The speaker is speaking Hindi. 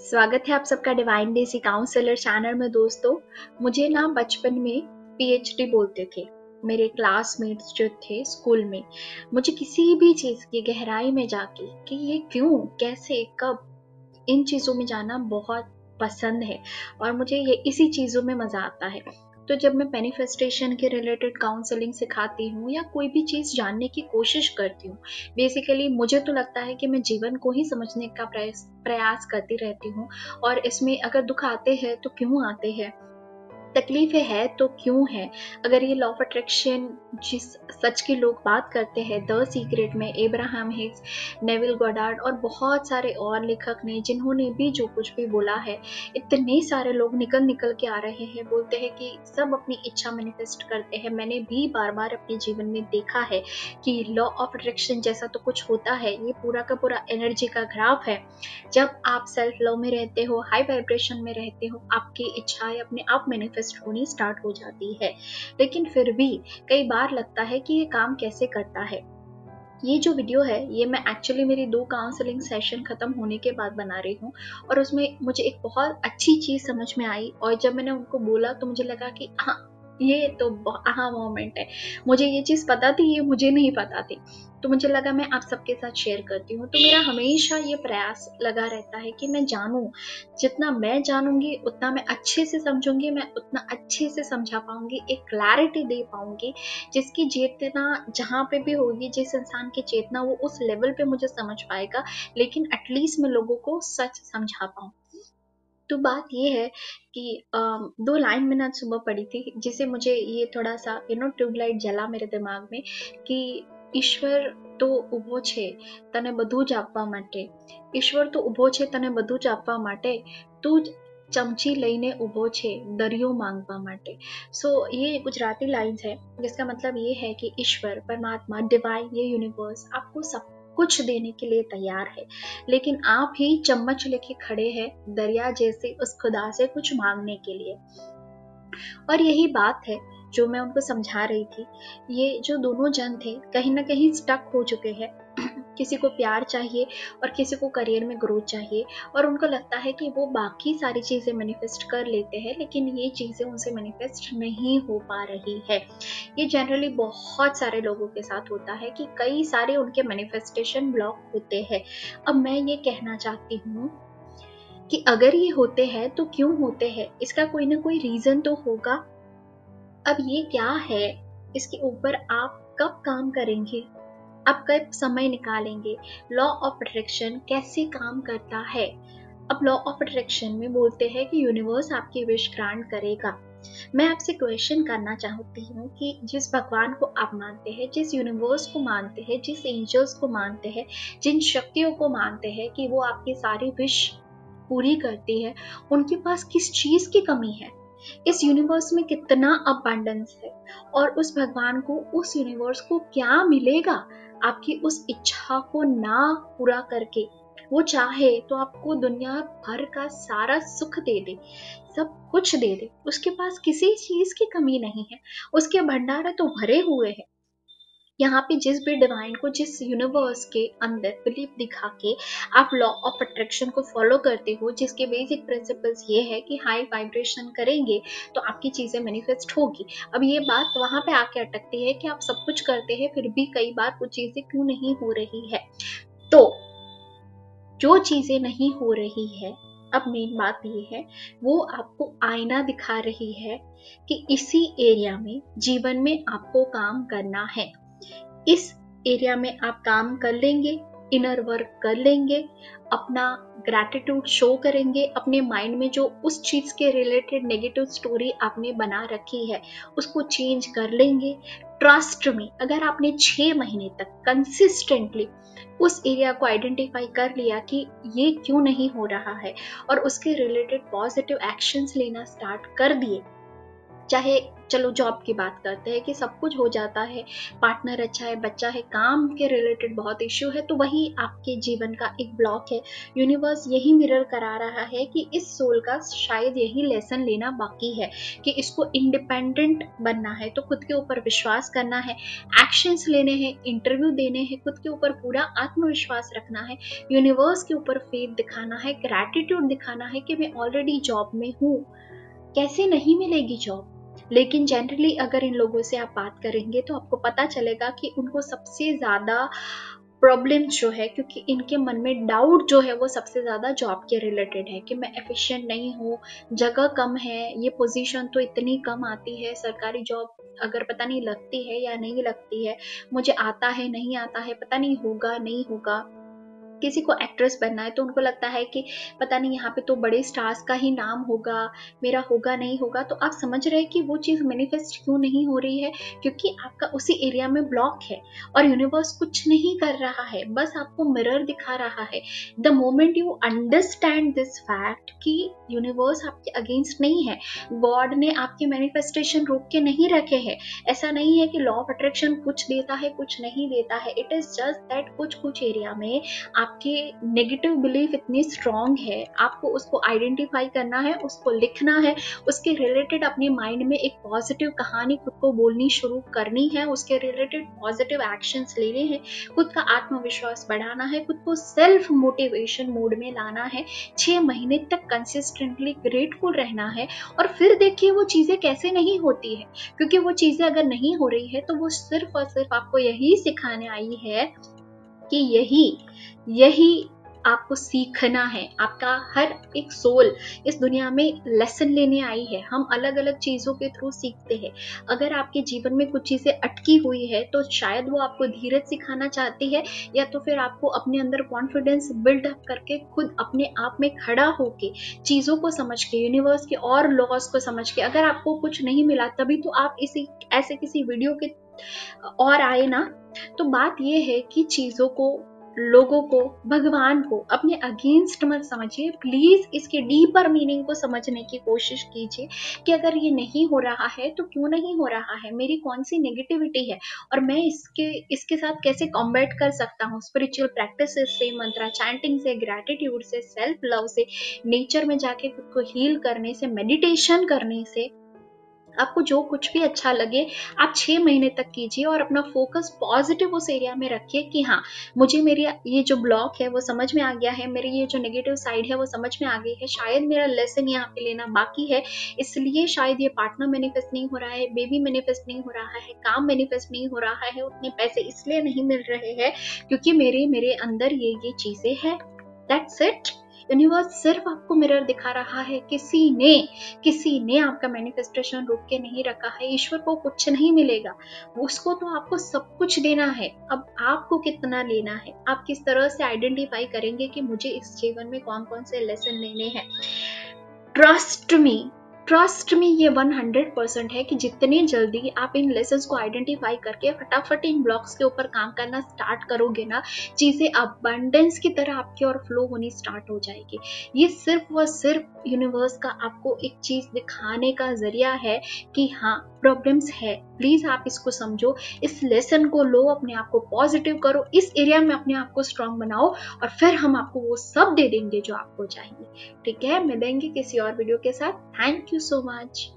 स्वागत है आप सबका डिवाइन डेज़ी काउंसलर चैनल में। दोस्तों, मुझे ना बचपन में पीएचडी बोलते थे मेरे क्लासमेट्स जो थे स्कूल में। मुझे किसी भी चीज़ की गहराई में जाके कि ये क्यों, कैसे, कब, इन चीज़ों में जाना बहुत पसंद है और मुझे ये इसी चीज़ों में मज़ा आता है। तो जब मैं मैनिफेस्टेशन के रिलेटेड काउंसलिंग सिखाती हूँ या कोई भी चीज़ जानने की कोशिश करती हूँ, बेसिकली मुझे तो लगता है कि मैं जीवन को ही समझने का प्रयास करती रहती हूँ। और इसमें अगर दुख आते हैं तो क्यों आते हैं, तकलीफें है तो क्यों है। अगर ये लॉ ऑफ अट्रैक्शन जिस सच की लोग बात करते हैं, द सीक्रेट में एब्राहम हिक्स, नेविल गोडार्ड और बहुत सारे और लेखक ने जिन्होंने भी जो कुछ भी बोला है, इतने सारे लोग निकल के आ रहे हैं, बोलते हैं कि सब अपनी इच्छा मैनिफेस्ट करते हैं। मैंने भी बार बार अपने जीवन में देखा है कि लॉ ऑफ अट्रैक्शन जैसा तो कुछ होता है, ये पूरा का पूरा एनर्जी का ग्राफ है। जब आप सेल्फ लव में रहते हो, हाई वाइब्रेशन में रहते हो, आपकी इच्छाएं अपने आप मैनिफेस्ट होनी स्टार्ट हो जाती है। लेकिन फिर भी कई बार लगता है कि ये काम कैसे करता है। ये जो वीडियो है ये मैं एक्चुअली मेरी 2 काउंसलिंग सेशन खत्म होने के बाद बना रही हूँ और उसमें मुझे एक बहुत अच्छी चीज समझ में आई और जब मैंने उनको बोला तो मुझे लगा कि हाँ, ये तो हाँ मोमेंट है। मुझे ये चीज पता थी, ये मुझे नहीं पता थी, तो मुझे लगा मैं आप सबके साथ शेयर करती हूँ। तो मेरा हमेशा ये प्रयास लगा रहता है कि मैं जानूं, जितना मैं जानूंगी उतना मैं अच्छे से समझूंगी, मैं उतना अच्छे से समझा पाऊंगी, एक क्लैरिटी दे पाऊंगी जिसकी चेतना जहाँ पे भी होगी, जिस इंसान की चेतना वो उस लेवल पे मुझे समझ पाएगा, लेकिन एटलीस्ट मैं लोगों को सच समझा पाऊँ। तो बात ये है कि 2 लाइन मैंने आज सुबह पढ़ी थी जिसे मुझे ये थोड़ा सा ट्यूबलाइट जला मेरे दिमाग में कि ईश्वर तो ઊભો છે તને બધું જ આપવા માટે, ईश्वर तो ઊભો છે તને બધું જ આપવા માટે, તું જ चमची लईने ઊભो છે दरियो मांगवा माटे। सो ये गुजराती लाइन्स है जिसका मतलब ये है कि ईश्वर, परमात्मा, डिवाइन, ये यूनिवर्स आपको सब कुछ देने के लिए तैयार है, लेकिन आप ही चम्मच लेके खड़े हैं दरिया जैसे उस खुदा से कुछ मांगने के लिए। और यही बात है जो मैं उनको समझा रही थी। ये जो दोनों जन थे कहीं ना कहीं स्टक हो चुके हैं। किसी को प्यार चाहिए और किसी को करियर में ग्रोथ चाहिए और उनको लगता है कि वो बाकी सारी चीजें मैनिफेस्ट कर लेते हैं, लेकिन ये चीजें उनसे मैनिफेस्ट नहीं हो पा रही है। ये जनरली बहुत सारे लोगों के साथ होता है कि कई सारे उनके मैनिफेस्टेशन ब्लॉक होते हैं। अब मैं ये कहना चाहती हूँ कि अगर ये होते हैं तो क्यों होते हैं, इसका कोई ना कोई रीजन तो होगा। अब ये क्या है, इसके ऊपर आप कब काम करेंगे, आप कब समय निकालेंगे, लॉ ऑफ अट्रैक्शन कैसे काम करता है। अब लॉ ऑफ अट्रैक्शन में बोलते हैं कि यूनिवर्स आपकी विश ग्रांट करेगा। मैं आपसे क्वेश्चन करना चाहती हूँ कि जिस भगवान को आप मानते हैं, जिस यूनिवर्स को मानते हैं, जिस एंजल्स को मानते हैं, जिन शक्तियों को मानते हैं कि वो आपकी सारी विश पूरी करती है, उनके पास किस चीज की कमी है, इस यूनिवर्स में कितना अबंडेंस है और उस भगवान को, उस यूनिवर्स को क्या मिलेगा आपकी उस इच्छा को ना पूरा करके। वो चाहे तो आपको दुनिया भर का सारा सुख दे दे, सब कुछ दे दे, उसके पास किसी चीज की कमी नहीं है, उसके भंडार तो भरे हुए हैं। यहाँ पे जिस भी डिवाइन को, जिस यूनिवर्स के अंदर बिलीफ दिखा के आप लॉ ऑफ अट्रैक्शन को फॉलो करते हो, जिसके बेसिक प्रिंसिपल्स ये है कि हाई वाइब्रेशन करेंगे तो आपकी चीजें मैनिफेस्ट होगी। अब ये बात वहां पे आके अटकती है कि आप सब कुछ करते हैं फिर भी कई बार वो चीजें क्यों नहीं हो रही है। तो जो चीजें नहीं हो रही है, अब मेन बात ये है, वो आपको आईना दिखा रही है कि इसी एरिया में जीवन में आपको काम करना है। इस एरिया में आप काम कर लेंगे, इनर वर्क कर लेंगे, अपना ग्रैटिट्यूड शो करेंगे, अपने माइंड में जो उस चीज के रिलेटेड नेगेटिव स्टोरी आपने बना रखी है उसको चेंज कर लेंगे। ट्रस्ट में अगर आपने 6 महीने तक कंसिस्टेंटली उस एरिया को आइडेंटिफाई कर लिया कि ये क्यों नहीं हो रहा है और उसके रिलेटेड पॉजिटिव एक्शंस लेना स्टार्ट कर दिए, चाहे चलो जॉब की बात करते हैं कि सब कुछ हो जाता है, पार्टनर अच्छा है, बच्चा है, काम के रिलेटेड बहुत इश्यू है, तो वही आपके जीवन का एक ब्लॉक है। यूनिवर्स यही मिरर करा रहा है कि इस सोल का शायद यही लेसन लेना बाकी है कि इसको इंडिपेंडेंट बनना है, तो खुद के ऊपर विश्वास करना है, एक्शंस लेने हैं, इंटरव्यू देने हैं, खुद के ऊपर पूरा आत्मविश्वास रखना है, यूनिवर्स के ऊपर फेथ दिखाना है, ग्रैटिट्यूड दिखाना है कि मैं ऑलरेडी जॉब में हूँ। कैसे नहीं मिलेगी जॉब? लेकिन जनरली अगर इन लोगों से आप बात करेंगे तो आपको पता चलेगा कि उनको सबसे ज्यादा प्रॉब्लम्स जो है, क्योंकि इनके मन में डाउट जो है वो सबसे ज्यादा जॉब के रिलेटेड है कि मैं एफिशिएंट नहीं हूँ, जगह कम है, ये पोजीशन तो इतनी कम आती है, सरकारी जॉब अगर पता नहीं लगती है या नहीं लगती है, मुझे आता है नहीं आता है, पता नहीं होगा नहीं होगा। किसी को एक्ट्रेस बनना है तो उनको लगता है कि पता नहीं यहाँ पे तो बड़े स्टार्स का ही नाम होगा, मेरा होगा नहीं होगा। तो आप समझ रहे हैं कि वो चीज मैनिफेस्ट क्यों नहीं हो रही है, क्योंकि आपका उसी एरिया में ब्लॉक है और यूनिवर्स कुछ नहीं कर रहा है, बस आपको मिरर दिखा रहा है। The moment you understand this fact कि यूनिवर्स आपके अगेंस्ट नहीं है, गॉड ने आपके मैनिफेस्टेशन रोक के नहीं रखे हैं। ऐसा नहीं है कि लॉ ऑफ अट्रैक्शन कुछ देता है कुछ नहीं देता है, इट इज जस्ट दैट कुछ एरिया में आपके नेगेटिव बिलीफ इतनी स्ट्रांग है, आपको उसको आइडेंटिफाई करना है, उसको लिखना है, उसके रिलेटेड अपने माइंड में एक पॉजिटिव कहानी खुद को बोलनी शुरू करनी है, उसके रिलेटेड पॉजिटिव एक्शंस लेने हैं, खुद का आत्मविश्वास बढ़ाना है, खुद को सेल्फ मोटिवेशन मोड में लाना है, 6 महीने तक कंसिस्टेंटली ग्रेटफुल रहना है। और फिर देखिए वो चीजें कैसे नहीं होती है, क्योंकि वो चीजें अगर नहीं हो रही है तो वो सिर्फ और सिर्फ आपको यही सिखाने आई है कि यही आपको सीखना है। आपका हर एक सोल इस दुनिया में लेसन लेने आई है, हम अलग अलग चीजों के थ्रू सीखते हैं। अगर आपके जीवन में कुछ चीजें अटकी हुई है तो शायद वो आपको धीरज सिखाना चाहती है, या तो फिर आपको अपने अंदर कॉन्फिडेंस बिल्ड अप करके खुद अपने आप में खड़ा होके चीजों को समझ के, यूनिवर्स के और लॉज को समझ के। अगर आपको कुछ नहीं मिला तभी तो आप इसी ऐसे किसी वीडियो के और आए ना। तो बात यह है कि चीजों को, लोगों को, भगवान को अपने अगेंस्ट मत समझिए, प्लीज इसके डीपर मीनिंग को समझने की कोशिश कीजिए कि अगर ये नहीं हो रहा है तो क्यों नहीं हो रहा है, मेरी कौन सी नेगेटिविटी है और मैं इसके साथ कैसे कॉम्बैट कर सकता हूँ। स्पिरिचुअल प्रैक्टिस से, मंत्रा चैंटिंग से, ग्रैटिट्यूड से, सेल्फ लव से, नेचर में जाके खुद को हील करने से, मेडिटेशन करने से, आपको जो कुछ भी अच्छा लगे आप 6 महीने तक कीजिए और अपना फोकस पॉजिटिव उस एरिया में रखिए कि हाँ, मुझे मेरी ये जो ब्लॉक है वो समझ में आ गया है, मेरी ये जो नेगेटिव साइड है वो समझ में आ गई है, शायद मेरा लेसन यहाँ पे लेना बाकी है, इसलिए शायद ये पार्टनर मैनिफेस्ट नहीं हो रहा है, बेबी मैनिफेस्ट नहीं हो रहा है, काम मैनिफेस्ट नहीं हो रहा है, उतने पैसे इसलिए नहीं मिल रहे हैं क्योंकि मेरे अंदर ये चीजें है। That's it. यूनिवर्स सिर्फ आपको मिरर दिखा रहा है, किसी ने आपका मैनिफेस्टेशन रोक के नहीं रखा है। ईश्वर को कुछ नहीं मिलेगा, उसको तो आपको सब कुछ देना है। अब आपको कितना लेना है, आप किस तरह से आइडेंटिफाई करेंगे कि मुझे इस जीवन में कौन कौन से लेसन लेने हैं। ट्रस्ट मी ये 100% है कि जितने जल्दी आप इन लेसन्स को आइडेंटिफाई करके फटाफट इन ब्लॉक्स के ऊपर काम करना स्टार्ट करोगे ना, चीजें अबंडेंस की तरह आपकी ओर फ्लो होनी स्टार्ट हो जाएगी। ये सिर्फ व सिर्फ यूनिवर्स का आपको एक चीज दिखाने का जरिया है कि हाँ, प्रॉब्लम्स है, प्लीज आप इसको समझो, इस लेसन को लो, अपने आप को पॉजिटिव करो, इस एरिया में अपने आप को स्ट्रांग बनाओ और फिर हम आपको वो सब दे देंगे जो आपको चाहिए। ठीक है, मिलेंगे किसी और वीडियो के साथ। Thank you so much.